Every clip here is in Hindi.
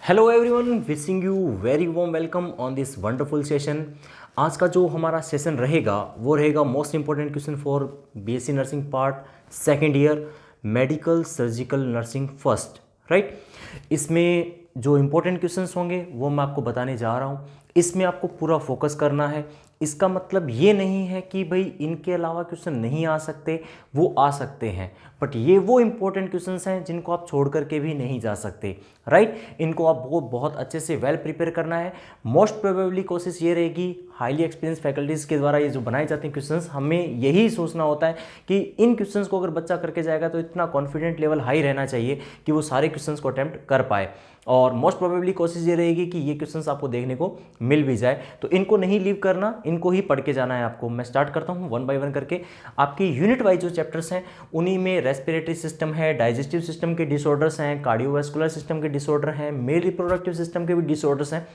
Hello everyone, wishing you very warm welcome on this wonderful session. आज का जो हमारा सेशन रहेगा वो रहेगा most important question for BSc nursing part second year medical surgical nursing first, right. इसमें जो इंपॉर्टेंट क्वेश्चंस होंगे वो मैं आपको बताने जा रहा हूँ। इसमें आपको पूरा फोकस करना है। इसका मतलब ये नहीं है कि भाई इनके अलावा क्वेश्चन नहीं आ सकते, वो आ सकते हैं, बट ये वो इंपॉर्टेंट क्वेश्चंस हैं जिनको आप छोड़ करके भी नहीं जा सकते, राइट। इनको आपको बहुत अच्छे से वेल प्रिपेयर करना है। मोस्ट प्रोबेबली कोशिश ये रहेगी, हाईली एक्सपीरियंस फैकल्टीज़ के द्वारा ये जो बनाए जाते हैं क्वेश्चंस, हमें यही सोचना होता है कि इन क्वेश्चंस को अगर बच्चा करके जाएगा तो इतना कॉन्फिडेंट लेवल हाई रहना चाहिए कि वो सारे क्वेश्चंस को अटेम्प्ट कर पाए। और मोस्ट प्रोबेबली कोशिश ये रहेगी कि ये क्वेश्चंस आपको देखने को मिल भी जाए, तो इनको नहीं लीव करना, इनको ही पढ़ के जाना है आपको। मैं स्टार्ट करता हूँ वन बाय वन करके। आपकी यूनिट वाइज जो चैप्टर्स हैं उन्हीं में रेस्पिरेटरी सिस्टम है, डाइजेस्टिव सिस्टम के डिसऑर्डर्स हैं, कार्डियोवैस्कुलर सिस्टम के डिसऑर्डर हैं, मेल रिप्रोडक्टिव सिस्टम के भी डिसऑर्डर्स हैं।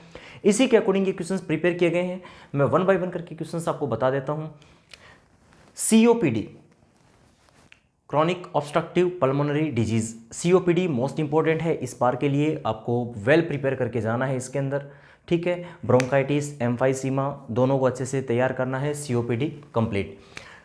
इसी के अकॉर्डिंग ये क्वेश्चंस प्रिपेयर किए गए हैं। मैं वन बाय वन करके क्वेश्चंस आपको बता देता हूँ। COPD, chronic obstructive pulmonary disease, COPD most important है। इस बार के लिए आपको वेल प्रिपेयर करके जाना है इसके अंदर, ठीक है। ब्रोंकाइटिस, एम्फाइसीमा दोनों को अच्छे से तैयार करना है। COPD complete.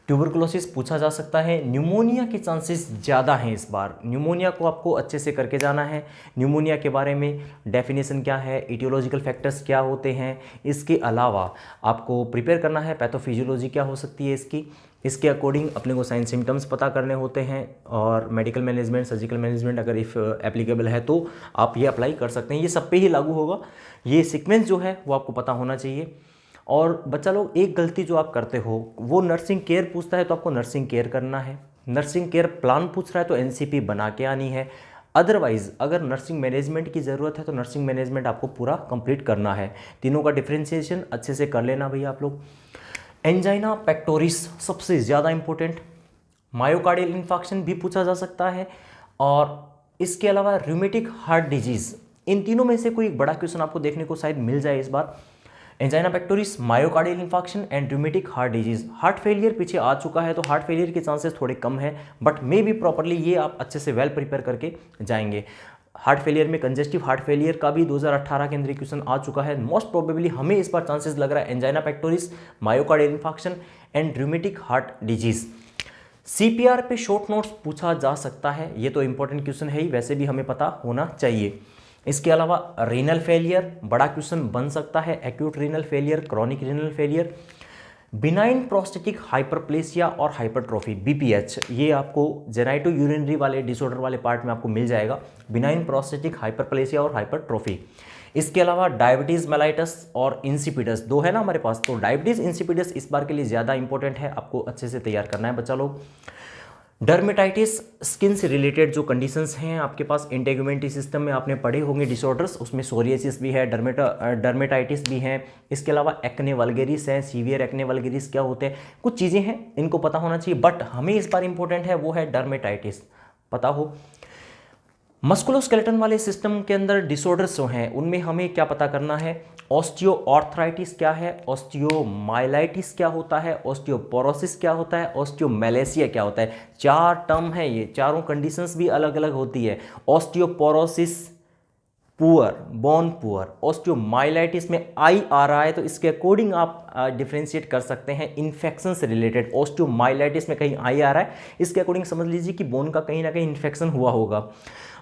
ट्यूबरकुलोसिस पूछा जा सकता है। न्यूमोनिया के चांसेस ज़्यादा हैं इस बार। न्यूमोनिया को आपको अच्छे से करके जाना है। न्यूमोनिया के बारे में डेफिनेशन क्या है, इटियोलॉजिकल फैक्टर्स क्या होते हैं, इसके अलावा आपको प्रिपेयर करना है पैथोफिजियोलॉजी क्या हो सकती है इसकी। इसके अकॉर्डिंग अपने को साइन सिम्टम्स पता करने होते हैं, और मेडिकल मैनेजमेंट, सर्जिकल मैनेजमेंट अगर इफ़ एप्लीकेबल है तो आप ये अप्लाई कर सकते हैं। ये सब पे ही लागू होगा। ये सीक्वेंस जो है वो आपको पता होना चाहिए। और बच्चा लोग, एक गलती जो आप करते हो वो नर्सिंग केयर पूछता है तो आपको नर्सिंग केयर करना है। नर्सिंग केयर प्लान पूछ रहा है तो NCP बना के आनी है। अदरवाइज अगर नर्सिंग मैनेजमेंट की ज़रूरत है तो नर्सिंग मैनेजमेंट आपको पूरा कंप्लीट करना है। तीनों का डिफ्रेंशिएशन अच्छे से कर लेना भैया आप लोग। एंजाइना पेक्टोरिस सबसे ज़्यादा इंपॉर्टेंट। मायोकार्डियल इन्फाक्शन भी पूछा जा सकता है। और इसके अलावा रूमेटिक हार्ट डिजीज़, इन तीनों में से कोई एक बड़ा क्वेश्चन आपको देखने को शायद मिल जाए इस बार। Angina pectoris, myocardial infarction and rheumatic heart disease. Heart failure पीछे आ चुका है तो हार्ट फेलियर के चांसेस थोड़े कम है, बट मे बी प्रॉपरली ये आप अच्छे से वेल प्रिपेयर करके जाएंगे। हार्ट फेलियर में कंजेस्टिव हार्ट फेलियर का भी 2018 के अंदर क्वेश्चन आ चुका है। मोस्ट प्रोबेबली हमें इस बार चांसेस लग रहा है angina pectoris, myocardial infarction and rheumatic heart disease. CPR पे शॉर्ट नोट्स पूछा जा सकता है, ये तो इंपॉर्टेंट क्वेश्चन है ही, वैसे भी हमें पता होना चाहिए। इसके अलावा रीनल फेलियर बड़ा क्वेश्चन बन सकता है। Acute renal failure, chronic renal failure, benign prostatic hyperplasia और हाइपरट्रोफी BPH, ये आपको जेनाइटो यूरिनरी वाले डिसऑर्डर वाले पार्ट में आपको मिल जाएगा। बिनाइन प्रोस्टेटिक हाइपरप्लेसिया और हाइपरट्रोफी। इसके अलावा डायबिटीज़ मेलाइटस और इंसिपिडस दो है ना हमारे पास, तो डायबिटीज़ इंसिपिडस इस बार के लिए ज़्यादा इंपॉर्टेंट है, आपको अच्छे से तैयार करना है बच्चा लोग। डर्मेटाइटिस, स्किन से रिलेटेड जो कंडीशंस हैं आपके पास इंटेगुमेंटी सिस्टम में आपने पढ़े होंगे डिसऑर्डर्स, उसमें सोरियासिस भी है, डर्मेटाइटिस भी है। इसके अलावा एक्ने वल्गेरिस है, सीवियर एक्ने वल्गेरिस क्या होते हैं, कुछ चीज़ें हैं इनको पता होना चाहिए। बट हमें इस बार इंपॉर्टेंट है वो है डर्मेटाइटिस, पता हो। मस्कुलोस्केलेटन वाले सिस्टम के अंदर डिसऑर्डर्स जो हैं उनमें हमें क्या पता करना है। ऑस्टियोआर्थराइटिस क्या है, ऑस्टियोमाइलाइटिस क्या होता है, ऑस्टियोपोरोसिस क्या होता है, ऑस्टियोमेलेसिया क्या होता है। चार टर्म है, ये चारों कंडीशंस भी अलग अलग होती है। Osteoporosis poor, bone poor. Osteomyelitis में आई आ रहा है तो इसके अकॉर्डिंग आप डिफ्रेंशिएट कर सकते हैं इन्फेक्शन से रिलेटेड। ऑस्टियोमाइलाइटिस में कहीं आई आ रहा है, इसके अकॉर्डिंग समझ लीजिए कि बोन का कहीं ना कहीं इन्फेक्शन हुआ होगा,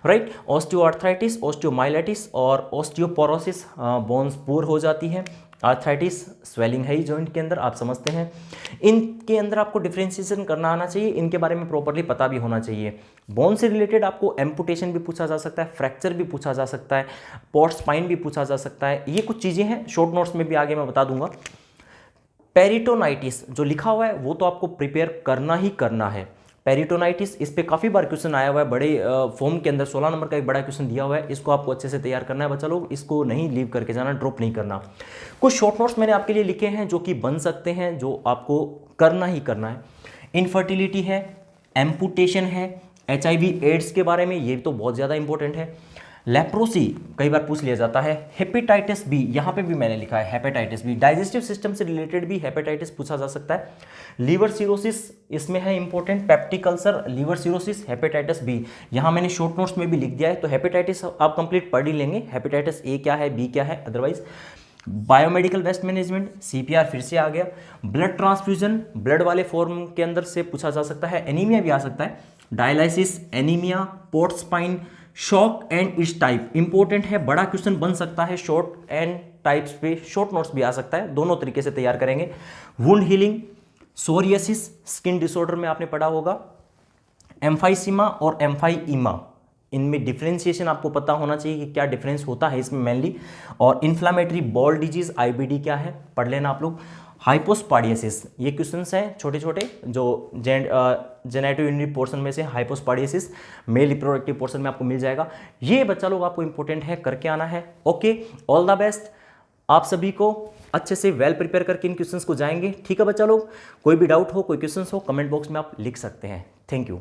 राइट। ऑस्टियोआर्थराइटिस, ऑस्टियोमाइलाइटिस और ऑस्टियोपोरोसिस, बोन्स पुअर हो जाती है। आर्थराइटिस स्वेलिंग है ही जॉइंट के अंदर, आप समझते हैं। इनके अंदर आपको डिफ्रेंशिएशन करना आना चाहिए, इनके बारे में प्रॉपर्ली पता भी होना चाहिए। बोन से रिलेटेड आपको एम्पुटेशन भी पूछा जा सकता है, फ्रैक्चर भी पूछा जा सकता है, पोर्ट स्पाइन भी पूछा जा सकता है। ये कुछ चीज़ें हैं, शॉर्ट नोट्स में भी आगे मैं बता दूंगा। पेरिटोनाइटिस जो लिखा हुआ है वो तो आपको प्रिपेयर करना ही करना है। पेरिटोनाइटिस, इस पे काफ़ी बार क्वेश्चन आया हुआ है, बड़े फॉर्म के अंदर 16 नंबर का एक बड़ा क्वेश्चन दिया हुआ है, इसको आपको अच्छे से तैयार करना है बच्चा लोग, इसको नहीं लीव करके जाना, ड्रॉप नहीं करना। कुछ शॉर्ट नोट्स मैंने आपके लिए लिखे हैं जो कि बन सकते हैं, जो आपको करना ही करना है। इनफर्टिलिटी है, एम्पुटेशन है, HIV एड्स के बारे में, ये तो बहुत ज़्यादा इंपॉर्टेंट है। लेप्रोसी कई बार पूछ लिया जाता है। हेपेटाइटिस बी, यहाँ पे भी मैंने लिखा है हेपेटाइटिस बी। डाइजेस्टिव सिस्टम से रिलेटेड भी हेपेटाइटिस पूछा जा सकता है। लीवर सिरोसिस इसमें है important, peptic ulcer, liver cirrhosis, hepatitis B. यहाँ मैंने शॉर्ट नोट्स में भी लिख दिया है, तो हेपेटाइटिस आप कंप्लीट पढ़ ही लेंगे, हेपेटाइटिस ए क्या है, बी क्या है। Otherwise biomedical waste management, CPR फिर से आ गया। ब्लड ट्रांसफ्यूजन, ब्लड वाले फॉर्म के अंदर से पूछा जा सकता है। एनीमिया भी आ सकता है, dialysis, anaemia, port spine, shock and it's type important है, बड़ा क्वेश्चन बन सकता है शॉर्ट एंड टाइप्स पे, शॉर्ट नोट्स भी आ सकता है, दोनों तरीके से तैयार करेंगे। Wound healing, psoriasis skin disorder में आपने पढ़ा होगा। एम्फाइसीमा और एम्फाइईमा, इनमें डिफ्रेंशिएशन आपको पता होना चाहिए कि क्या डिफरेंस होता है इसमें मेनली। और इन्फ्लामेटरी बॉल डिजीज आईबीडी क्या है, पढ़ लेना आप लोग। हाइपोस्पाडियसिस, ये क्वेश्चंस हैं छोटे छोटे जो जेनेटिव यूनिट पोर्शन में से। हाइपोस्पाडियसिस मेल रिप्रोडक्टिव पोर्शन में आपको मिल जाएगा। ये बच्चा लोग आपको इंपॉर्टेंट है, करके आना है। ओके, ऑल द बेस्ट आप सभी को, अच्छे से वेल प्रिपेयर करके इन क्वेश्चंस को जाएंगे। ठीक है बच्चा लोग, कोई भी डाउट हो, कोई क्वेश्चंस हो, कमेंट बॉक्स में आप लिख सकते हैं। Thank you.